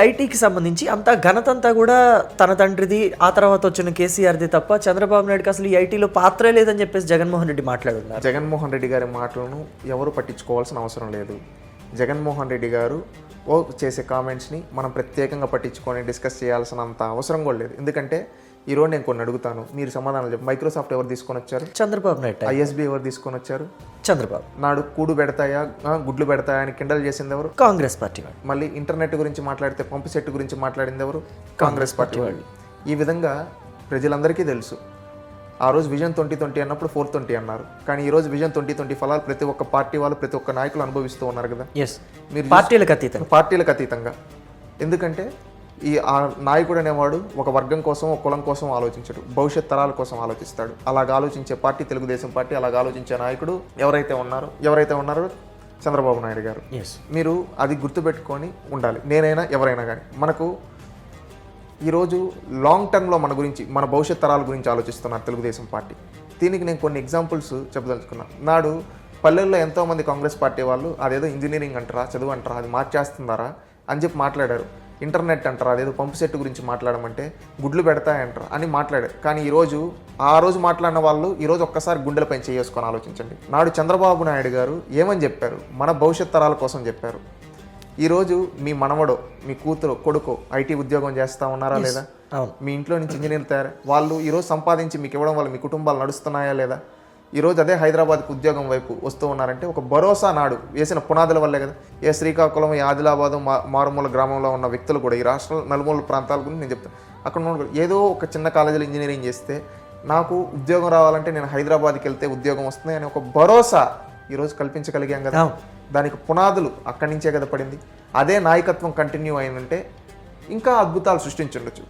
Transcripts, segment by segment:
ఐటీకి సంబంధించి అంతా ఘనతంతా కూడా తన తండ్రిది, ఆ తర్వాత వచ్చిన కేసీఆర్ది తప్ప చంద్రబాబు నాయుడుకి అసలు ఈ ఐటీలో పాత్రే లేదని చెప్పేసి జగన్మోహన్ రెడ్డి మాట్లాడుతున్నారు. జగన్మోహన్ రెడ్డి గారి మాటలను ఎవరు పట్టించుకోవాల్సిన అవసరం లేదు. జగన్మోహన్ రెడ్డి గారు చేసే కామెంట్స్ని మనం ప్రత్యేకంగా పట్టించుకొని డిస్కస్ చేయాల్సినంత అవసరం కూడా లేదు. ఎందుకంటే ఈరోజు నేను కొన్ని అడుగుతాను, మీరు సమాధానం చెప్పు. మైక్రోసాఫ్ట్ ఎవరు తీసుకొని వచ్చారు? చంద్రబాబు నాయుడు. ఐఎస్బి ఎవరు తీసుకొని వచ్చారు? చంద్రబాబు. నాడు కూడు పెడతాయా గుడ్లు పెడతాయా అని కిండల్ చేసింది ఎవరు? కాంగ్రెస్ పార్టీ వాళ్ళు. మళ్ళీ ఇంటర్నెట్ గురించి మాట్లాడితే పంపు సెట్ గురించి మాట్లాడింది ఎవరు? కాంగ్రెస్ పార్టీ వాళ్ళు. ఈ విధంగా ప్రజలందరికీ తెలుసు. ఆ రోజు విజన్ 2020 అన్నప్పుడు 420 అన్నారు. కానీ ఈ రోజు విజన్ 2020 ఫలాలు ప్రతి ఒక్క పార్టీ వాళ్ళు, ప్రతి ఒక్క నాయకులు అనుభవిస్తూ ఉన్నారు కదా. మీరు పార్టీలకు అతీతంగా. ఎందుకంటే ఆ నాయకుడు అనేవాడు ఒక వర్గం కోసం, ఒక కులం కోసం ఆలోచించడు, భవిష్యత్ తరాల కోసం ఆలోచిస్తాడు. అలాగ ఆలోచించే పార్టీ తెలుగుదేశం పార్టీ. అలాగ ఆలోచించే నాయకుడు ఎవరైతే ఉన్నారో చంద్రబాబు నాయుడు గారు. మీరు అది గుర్తుపెట్టుకొని ఉండాలి. నేనైనా ఎవరైనా కానీ మనకు ఈరోజు లాంగ్ టర్మ్లో మన గురించి, మన భవిష్యత్ తరాల గురించి ఆలోచిస్తున్నారు తెలుగుదేశం పార్టీ. దీనికి నేను కొన్ని ఎగ్జాంపుల్స్ చెప్పదలుచుకున్నాను. నాడు పల్లెల్లో ఎంతోమంది కాంగ్రెస్ పార్టీ వాళ్ళు అదేదో ఇంజనీరింగ్ అంటారా, చదువు అంటారా, అది మార్చేస్తున్నారా అని చెప్పి మాట్లాడారు. ఇంటర్నెట్ అంటారా, అదేదో పంపు సెట్ గురించి మాట్లాడమంటే గుడ్లు పెడతాయంటారా అని మాట్లాడారు. కానీ ఆ రోజు మాట్లాడిన వాళ్ళు ఈరోజు ఒక్కసారి గుండెలపై చేసుకొని ఆలోచించండి. నాడు చంద్రబాబు నాయుడు గారు ఏమని చెప్పారు? మన భవిష్యత్ తరాల కోసం చెప్పారు. ఈరోజు మీ మనవడో, మీ కూతురు, కొడుకో ఐటీ ఉద్యోగం చేస్తూ ఉన్నారా లేదా? మీ ఇంట్లో నుంచి ఇంజనీర్లు తయారు వాళ్ళు ఈరోజు సంపాదించి మీకు ఇవ్వడం వల్ల మీ కుటుంబాలు నడుస్తున్నాయా లేదా? ఈరోజు అదే హైదరాబాద్కి ఉద్యోగం వైపు వస్తూ ఉన్నారంటే ఒక భరోసా నాడు వేసిన పునాదుల వల్లే కదా. ఏ శ్రీకాకుళం, ఏ ఆదిలాబాదు, మారుమూల గ్రామంలో ఉన్న వ్యక్తులు కూడా, ఈ రాష్ట్రం నలుమూల ప్రాంతాల గురించి నేను చెప్తాను. అక్కడ ఏదో ఒక చిన్న కాలేజీలో ఇంజనీరింగ్ చేస్తే నాకు ఉద్యోగం రావాలంటే నేను హైదరాబాద్కి వెళ్తే ఉద్యోగం వస్తుంది అని ఒక భరోసా ఈరోజు కల్పించగలిగాం కదా. దానికి పునాదులు అక్కడి నుంచే కదా పడింది. అదే నాయకత్వం కంటిన్యూ అయిందంటే ఇంకా అద్భుతాలు సృష్టించుండొచ్చు.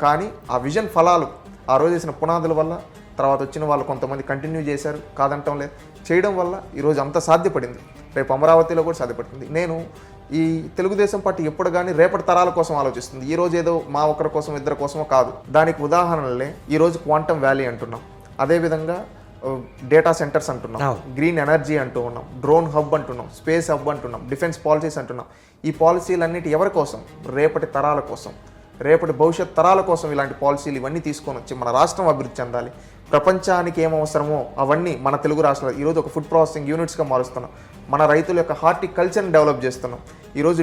కానీ ఆ విజన్ ఫలాలు ఆ రోజు వేసిన పునాదుల వల్ల తర్వాత వచ్చిన వాళ్ళు కొంతమంది కంటిన్యూ చేశారు, కాదంటం లేదు. చేయడం వల్ల ఈరోజు అంత సాధ్యపడింది. రేపు అమరావతిలో కూడా సాధ్యపడుతుంది. నేను ఈ తెలుగుదేశం పార్టీ ఎప్పుడు కానీ రేపటి తరాల కోసం ఆలోచిస్తుంది. ఈరోజు ఏదో మా ఒకరి కోసం, ఇద్దరి కోసమో కాదు. దానికి ఉదాహరణలే ఈరోజు క్వాంటమ్ వ్యాలీ అంటున్నాం, అదేవిధంగా డేటా సెంటర్స్ అంటున్నాం, గ్రీన్ ఎనర్జీ అంటూ ఉన్నాం, డ్రోన్ హబ్ అంటున్నాం, స్పేస్ హబ్ అంటున్నాం, డిఫెన్స్ పాలసీస్ అంటున్నాం. ఈ పాలసీలన్నిటి ఎవరి కోసం? రేపటి తరాల కోసం, రేపటి భవిష్యత్ తరాల కోసం ఇలాంటి పాలసీలు ఇవన్నీ తీసుకొని వచ్చి మన రాష్ట్రం అభివృద్ధి చెందాలి. ప్రపంచానికి ఏం అవసరమో అవన్నీ మన తెలుగు రాష్ట్రాలు ఈరోజు ఒక ఫుడ్ ప్రాసెసింగ్ యూనిట్స్గా మారుస్తున్నాం. మన రైతుల యొక్క హార్టికల్చర్ని డెవలప్ చేస్తున్నాం. ఈరోజు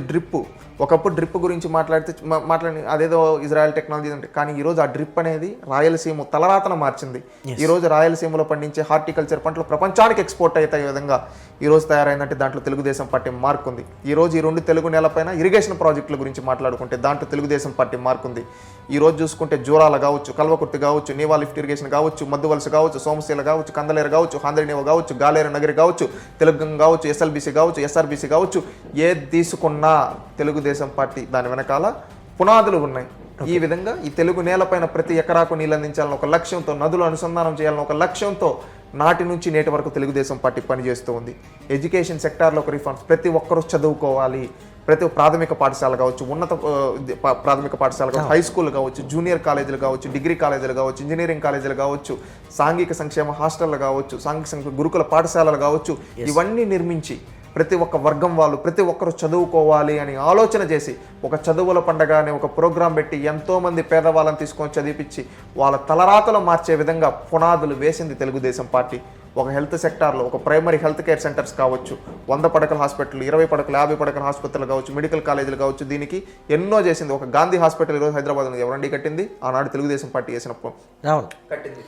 ఒకప్పుడు డ్రిప్ గురించి మాట్లాడి అదేదో ఇజ్రాయెల్ టెక్నాలజీ అంటే, కానీ ఈరోజు ఆ డ్రిప్ అనేది రాయలసీమ తలరాతన మార్చింది. ఈరోజు రాయలసీమలో పండించే హార్టికల్చర్ పంటలు ప్రపంచానికి ఎక్స్పోర్ట్ అవుతాయి విధంగా ఈరోజు తయారైందంటే దాంట్లో తెలుగుదేశం పార్టీ మార్క్ ఉంది. ఈరోజు ఈ 2 తెలుగు నేలపైన ఇరిగేషన్ ప్రాజెక్టుల గురించి మాట్లాడుకుంటే దాంట్లో తెలుగుదేశం పార్టీ మార్క్ ఉంది. ఈరోజు చూసుకుంటే జోరాల కావచ్చు, కల్వకుర్తి కావచ్చు, నీవా లిఫ్ట్ ఇరిగేషన్ కావచ్చు, మద్దువలస కావచ్చు, సోమశీల కావచ్చు, కందలేరు కావచ్చు, హాంద్రినేవ కావచ్చు, గాలేరు నగరి కావచ్చు, తెలుగు కావచ్చు, ఎస్ఎల్బీసీ కావచ్చు, ఎస్ఆర్బీసీ కావచ్చు, ఏది తీసుకున్నా తెలుగుదేశం పార్టీ దాని వెనకాల పునాదులు ఉన్నాయి. ఈ విధంగా ఈ తెలుగు నేలపైన ప్రతి ఎకరాకు నీళ్ళు అందించాలని ఒక లక్ష్యంతో, నదులు అనుసంధానం చేయాలని ఒక లక్ష్యంతో నాటి నుంచి నేటి వరకు తెలుగుదేశం పార్టీ పనిచేస్తూ ఉంది. ఎడ్యుకేషన్ సెక్టార్లో ఒక రిఫార్మ్స్, ప్రతి ఒక్కరూ చదువుకోవాలి. ప్రతి ప్రాథమిక పాఠశాల కావచ్చు, ఉన్నత ప్రాథమిక పాఠశాల కావచ్చు, హై స్కూల్ కావచ్చు, జూనియర్ కాలేజీలు కావచ్చు, డిగ్రీ కాలేజీలు కావచ్చు, ఇంజనీరింగ్ కాలేజీలు కావచ్చు, సాంఘిక సంక్షేమ హాస్టళ్ళు కావచ్చు, సాంఘిక గురుకుల పాఠశాలలు కావచ్చు, ఇవన్నీ నిర్మించి ప్రతి ఒక్క వర్గం వాళ్ళు, ప్రతి ఒక్కరు చదువుకోవాలి అని ఆలోచన చేసి ఒక చదువుల పండగ అనే ఒక ప్రోగ్రాం పెట్టి ఎంతోమంది పేదవాళ్ళని తీసుకొని చదివించి వాళ్ళ తలరాతలు మార్చే విధంగా పునాదులు వేసింది తెలుగుదేశం పార్టీ. ఒక హెల్త్ సెక్టార్లో ఒక ప్రైమరీ హెల్త్ కేర్ సెంటర్స్ కావచ్చు, 100 పడకల హాస్పిటల్, 20 పడకలు, 50 పడకల హాస్పిటల్ కావచ్చు, మెడికల్ కాలేజీలు కావచ్చు, దీనికి ఎన్నో చేసింది. ఒక గాంధీ హాస్పిటల్ ఈరోజు హైదరాబాద్ ఉంది, ఎవరండి కట్టింది? ఆనాడు తెలుగుదేశం పార్టీ చేసినప్పుడు కట్టింది.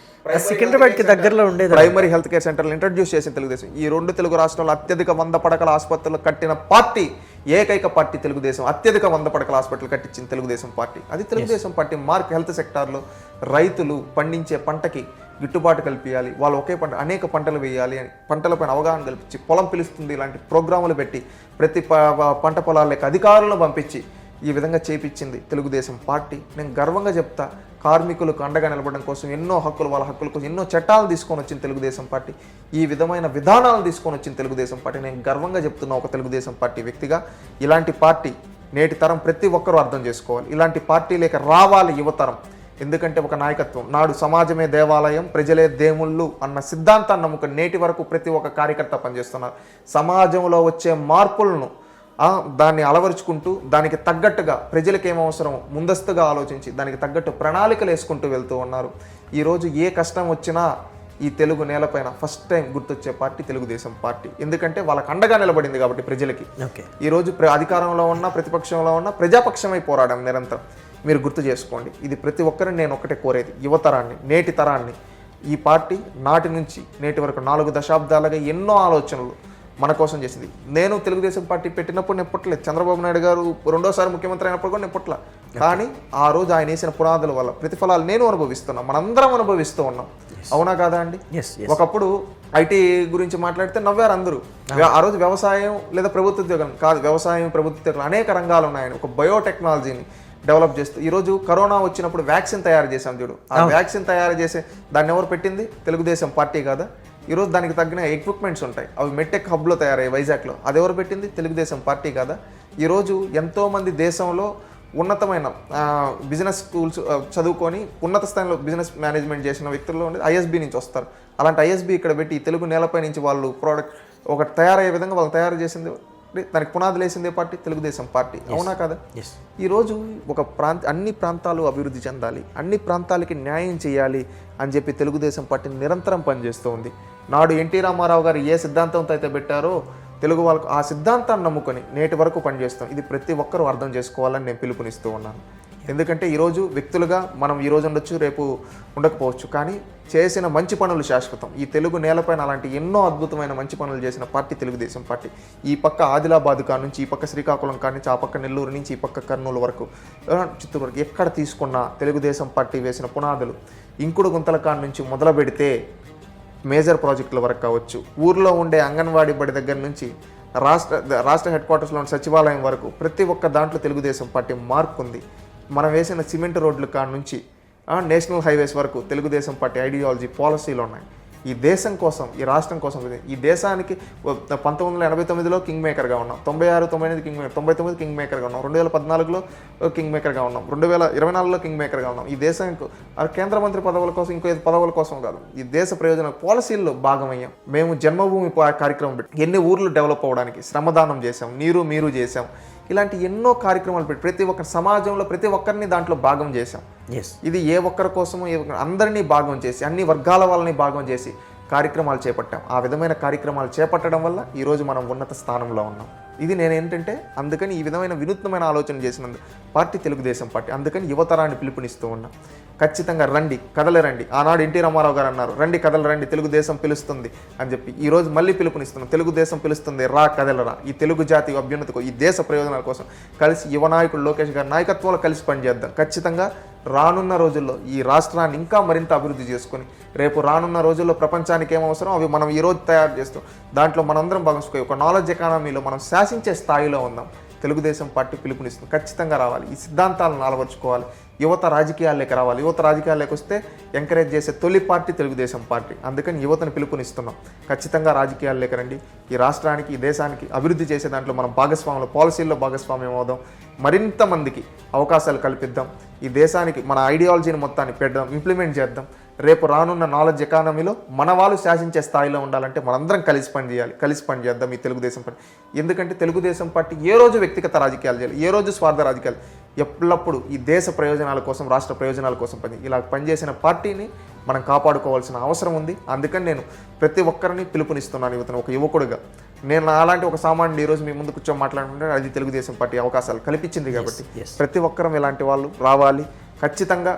సికింద్రాబాద్ కి దగ్గరలో ఉండే ప్రైమరీ హెల్త్ కేర్ సెంటర్లు ఇంట్రడ్యూస్ చేసింది తెలుగుదేశం. ఈ 2 తెలుగు రాష్ట్రాల్లో అత్యధిక 100 పడకల ఆసుపత్రులు కట్టిన పార్టీ, ఏకైక పార్టీ తెలుగుదేశం. అత్యధిక 100 పడకల హాస్పిటల్ కట్టించింది తెలుగుదేశం పార్టీ. అది తెలుగుదేశం పార్టీ మార్క్. హెల్త్ సెక్టార్లో రైతులు పండించే పంటకి గిట్టుబాటు కల్పించాలి, వాళ్ళు ఒకే పంట అనేక పంటలు వేయాలి అని పంటలపైన అవగాహన కల్పించి పొలం పిలుస్తుంది ఇలాంటి ప్రోగ్రాములు పెట్టి ప్రతి పంట పొలాలకు అధికారులను పంపించి ఈ విధంగా చేపించింది తెలుగుదేశం పార్టీ. నేను గర్వంగా చెప్తా, కార్మికులకు అండగా నిలబడడం కోసం ఎన్నో హక్కులు, వాళ్ళ హక్కుల కోసం ఎన్నో చట్టాలు తీసుకొని వచ్చింది తెలుగుదేశం పార్టీ. ఈ విధమైన విధానాలను తీసుకొని వచ్చింది తెలుగుదేశం పార్టీ. నేను గర్వంగా చెప్తున్నా ఒక తెలుగుదేశం పార్టీ వ్యక్తిగా. ఇలాంటి పార్టీ నేటి తరం ప్రతి ఒక్కరూ అర్థం చేసుకోవాలి. ఇలాంటి పార్టీలేక రావాలి యువతరం. ఎందుకంటే ఒక నాయకత్వం, నాడు సమాజమే దేవాలయం, ప్రజలే దేవుళ్ళు అన్న సిద్ధాంతాన్ని నమ్ముకుని నేటి వరకు ప్రతి ఒక్క కార్యకర్త పనిచేస్తున్నారు. సమాజంలో వచ్చే మార్పులను దాన్ని అలవరుచుకుంటూ దానికి తగ్గట్టుగా ప్రజలకు ఏం అవసరం ముందస్తుగా ఆలోచించి దానికి తగ్గట్టు ప్రణాళికలు వేసుకుంటూ వెళ్తూ ఉన్నారు. ఈరోజు ఏ కష్టం వచ్చినా ఈ తెలుగు నేలపైన ఫస్ట్ టైం గుర్తొచ్చే పార్టీ తెలుగుదేశం పార్టీ. ఎందుకంటే వాళ్ళకి అండగా నిలబడింది కాబట్టి ప్రజలకి. ఈరోజు అధికారంలో ఉన్న ప్రతిపక్షంలో ఉన్న ప్రజాపక్షమై పోరాడాం నిరంతరం. మీరు గుర్తు చేసుకోండి. ఇది ప్రతి ఒక్కరిని నేను ఒకటే కోరేది, యువతరాన్ని, నేటి తరాన్ని. ఈ పార్టీ నాటి నుంచి నేటి వరకు 4 దశాబ్దాలుగా ఎన్నో ఆలోచనలు మన కోసం చేసింది. నేను తెలుగుదేశం పార్టీ పెట్టినప్పుడు నేను పుట్టలేదు. చంద్రబాబు నాయుడు గారు రెండోసారి ముఖ్యమంత్రి అయినప్పుడు కూడా నేను పుట్టలే. కానీ ఆ రోజు ఆయన వేసిన పునాదుల వల్ల ప్రతిఫలాలు నేను అనుభవిస్తున్నాం, మనందరం అనుభవిస్తూ ఉన్నాం. అవునా కాదా అండి? ఒకప్పుడు ఐటీ గురించి మాట్లాడితే నవ్వారు అందరూ. ఆ రోజు వ్యవసాయం లేదా ప్రభుత్వ ఉద్యోగం కాదు, వ్యవసాయం ప్రభుత్వ ఉద్యోగం అనేక రంగాలు ఉన్నాయని ఒక బయోటెక్నాలజీని డెవలప్ చేస్తూ ఈరోజు కరోనా వచ్చినప్పుడు వ్యాక్సిన్ తయారు చేశాం చూడు. ఆ వ్యాక్సిన్ తయారు చేసే దాన్ని ఎవరు పెట్టింది? తెలుగుదేశం పార్టీ కాదా? ఈరోజు దానికి తగిన ఎక్విప్మెంట్స్ ఉంటాయి, అవి మెట్టెక్ హబ్లో తయారయ్యాయి వైజాగ్లో. అది ఎవరు పెట్టింది? తెలుగుదేశం పార్టీ కాదా? ఈరోజు ఎంతోమంది దేశంలో ఉన్నతమైన బిజినెస్ స్కూల్స్ చదువుకొని ఉన్నత స్థాయిలో బిజినెస్ మేనేజ్మెంట్ చేసిన వ్యక్తుల్లో ఉండి ఐఎస్బీ నుంచి వస్తారు. అలాంటి ఐఎస్బీ ఇక్కడ పెట్టి తెలుగు నేలపై నుంచి వాళ్ళు ప్రోడక్ట్ ఒకటి తయారయ్యే విధంగా వాళ్ళు తయారు చేసింది, దానికి పునాదులు వేసిందే పార్టీ తెలుగుదేశం పార్టీ. అవునా కదా? ఈరోజు ఒక అన్ని ప్రాంతాలు అభివృద్ధి చెందాలి, అన్ని ప్రాంతాలకి న్యాయం చేయాలి అని చెప్పి తెలుగుదేశం పార్టీ నిరంతరం పనిచేస్తూ ఉంది. నాడు ఎన్టీ రామారావు గారు ఏ సిద్ధాంతంతో అయితే పెట్టారో తెలుగు వాళ్ళకు ఆ సిద్ధాంతాన్ని నమ్ముకొని నేటి వరకు పనిచేస్తాం. ఇది ప్రతి ఒక్కరూ అర్థం చేసుకోవాలని నేను పిలుపునిస్తూ ఉన్నాను. ఎందుకంటే ఈరోజు వ్యక్తులుగా మనం ఈరోజు ఉండొచ్చు, రేపు ఉండకపోవచ్చు, కానీ చేసిన మంచి పనులు శాశ్వతం. ఈ తెలుగు నేలపైన అలాంటి ఎన్నో అద్భుతమైన మంచి పనులు చేసిన పార్టీ తెలుగుదేశం పార్టీ. ఈ పక్క ఆదిలాబాద్ కా నుంచి, ఈ పక్క శ్రీకాకుళం కా నుంచి, ఆ పక్క నెల్లూరు నుంచి, ఈ పక్క కర్నూలు వరకు, చిత్తూరు వరకు ఎక్కడ తీసుకున్నా తెలుగుదేశం పార్టీ వేసిన పునాదులు ఇంకుడు గుంతల కాడ నుంచి మొదలు పెడితే మేజర్ ప్రాజెక్టుల వరకు కావచ్చు, ఊర్లో ఉండే అంగన్వాడీ బడి దగ్గర నుంచి రాష్ట్ర హెడ్ క్వార్టర్స్లోని సచివాలయం వరకు ప్రతి ఒక్క దాంట్లో తెలుగుదేశం పార్టీ మార్క్ ఉంది. మనం వేసిన సిమెంట్ రోడ్ల కాడ నుంచి నేషనల్ హైవేస్ వరకు తెలుగుదేశం పార్టీ ఐడియాలజీ పాలసీలు ఉన్నాయి. ఈ దేశం కోసం, ఈ రాష్ట్రం కోసం, ఈ దేశానికి 1989లో కింగ్ మేకర్గా ఉన్నాం, 96, 99 కింగ్ మేకర్, 99 కింగ్ మేకర్గా ఉన్నాం, 2014లో కింగ్ మేకర్గా ఉన్నాం, 2024లో కింగ్ మేకర్గా ఉన్నాం. ఈ దేశానికి కేంద్ర మంత్రి పదవుల కోసం, ఇంకో పదవుల కోసం కాదు, ఈ దేశ ప్రయోజన పాలసీల్లో భాగమయ్యాం. మేము జన్మభూమి కార్యక్రమం పెట్టి ఎన్ని ఊర్లు డెవలప్ అవ్వడానికి శ్రమదానం చేశాం, మీరు చేశాం. ఇలాంటి ఎన్నో కార్యక్రమాలు పెట్టి ప్రతి ఒక్క సమాజంలో ప్రతి ఒక్కరిని దాంట్లో భాగం చేశాం. ఇది ఏ ఒక్కరి కోసమో అందరినీ భాగం చేసి, అన్ని వర్గాల వాళ్ళని భాగం చేసి కార్యక్రమాలు చేపట్టాం. ఆ విధమైన కార్యక్రమాలు చేపట్టడం వల్ల ఈరోజు మనం ఉన్నత స్థానంలో ఉన్నాం. ఇది నేను ఏంటంటే అందుకని ఈ విధమైన వినూత్నమైన ఆలోచన చేసినందు పార్టీ తెలుగుదేశం పార్టీ. అందుకని యువతరాన్ని పిలుపునిస్తూ ఉన్నాం. ఖచ్చితంగా రండి, కదలరండి. ఆనాడు ఎన్టీ రామారావు గారు అన్నారు, రండి కదలరండి, తెలుగుదేశం పిలుస్తుంది అని చెప్పి. ఈరోజు మళ్ళీ పిలుపునిస్తున్నాం, తెలుగుదేశం పిలుస్తుంది, రా కదలరా. ఈ తెలుగు జాతి అభ్యున్నతికి, ఈ దేశ ప్రయోజనాల కోసం కలిసి యువ నాయకుడు లోకేష్ గారి నాయకత్వంలో కలిసి పనిచేద్దాం. ఖచ్చితంగా రానున్న రోజుల్లో ఈ రాష్ట్రాన్ని ఇంకా మరింత అభివృద్ధి చేసుకొని రేపు రానున్న రోజుల్లో ప్రపంచానికి ఏం అవసరం అవి మనం ఈరోజు తయారు చేస్తాం. దాంట్లో మనందరం భాగంచుకో ఒక నాలెడ్జ్ ఎకానమీలో మనం శాసించే స్థాయిలో ఉందాం. తెలుగుదేశం పార్టీ పిలుపునిస్తుంది, ఖచ్చితంగా రావాలి. ఈ సిద్ధాంతాలను అలవర్చుకోవాలి. యువత రాజకీయాల్లోకి రావాలి. యువత రాజకీయాల్లోకి వస్తే ఎంకరేజ్ చేసే తొలి పార్టీ తెలుగుదేశం పార్టీ. అందుకని యువతను పిలుపునిస్తున్నాం, ఖచ్చితంగా రాజకీయాల్లోకి రండి. ఈ రాష్ట్రానికి, ఈ దేశానికి అభివృద్ధి చేసే దాంట్లో మనం భాగస్వాములు, పాలసీల్లో భాగస్వామ్యం అవుదాం. మరింత మందికి అవకాశాలు కల్పిద్దాం. ఈ దేశానికి మన ఐడియాలజీని మొత్తాన్ని పెడదాం, ఇంప్లిమెంట్ చేద్దాం. రేపు రానున్న నాలెడ్జ్ ఎకానమీలో మన వాళ్ళు శాసించే స్థాయిలో ఉండాలంటే మనందరం కలిసి పనిచేయాలి, కలిసి పనిచేద్దాం ఈ తెలుగుదేశం పార్టీ. ఎందుకంటే తెలుగుదేశం పార్టీ ఏ రోజు వ్యక్తిగత రాజకీయాలు చేయాలి, ఏ రోజు స్వార్థ రాజకీయాలు, ఎల్లప్పుడూ ఈ దేశ ప్రయోజనాల కోసం, రాష్ట్ర ప్రయోజనాల కోసం ఇలా పనిచేసిన పార్టీని మనం కాపాడుకోవాల్సిన అవసరం ఉంది. అందుకని నేను ప్రతి ఒక్కరిని పిలుపునిస్తున్నాను యువతను. ఒక యువకుడుగా నేను అలాంటి ఒక సామాన్యుడు ఈరోజు మీ ముందు కూర్చొని మాట్లాడుతుంటే అది తెలుగుదేశం పార్టీ అవకాశాలు కల్పించింది. కాబట్టి ప్రతి ఒక్కరం ఇలాంటి వాళ్ళు రావాలి. ఖచ్చితంగా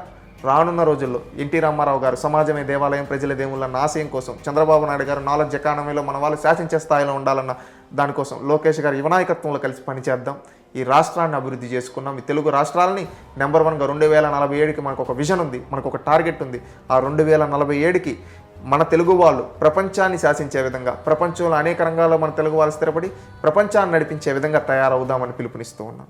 రానున్న రోజుల్లో ఎన్టీ రామారావు గారు సమాజమే దేవాలయం, ప్రజల దేవుళ్ళన్న ఆశయం కోసం, చంద్రబాబు నాయుడు గారు నాలెడ్జ్ ఎకానమీలో మన వాళ్ళు శాసించే స్థాయిలో ఉండాలన్న దానికోసం లోకేష్ గారు యువనాయకత్వంలో కలిసి పనిచేద్దాం. ఈ రాష్ట్రాన్ని అభివృద్ధి చేసుకున్నాం. ఈ తెలుగు రాష్ట్రాలని నెంబర్ 1గా 2047కి మనకు ఒక విజన్ ఉంది, మనకు ఒక టార్గెట్ ఉంది. ఆ 2047కి మన తెలుగు వాళ్ళు ప్రపంచాన్ని శాసించే విధంగా, ప్రపంచంలో అనేక రంగాల్లో మన తెలుగు వాళ్ళు స్థిరపడి ప్రపంచాన్ని నడిపించే విధంగా తయారవుదామని పిలుపునిస్తూ ఉన్నాం.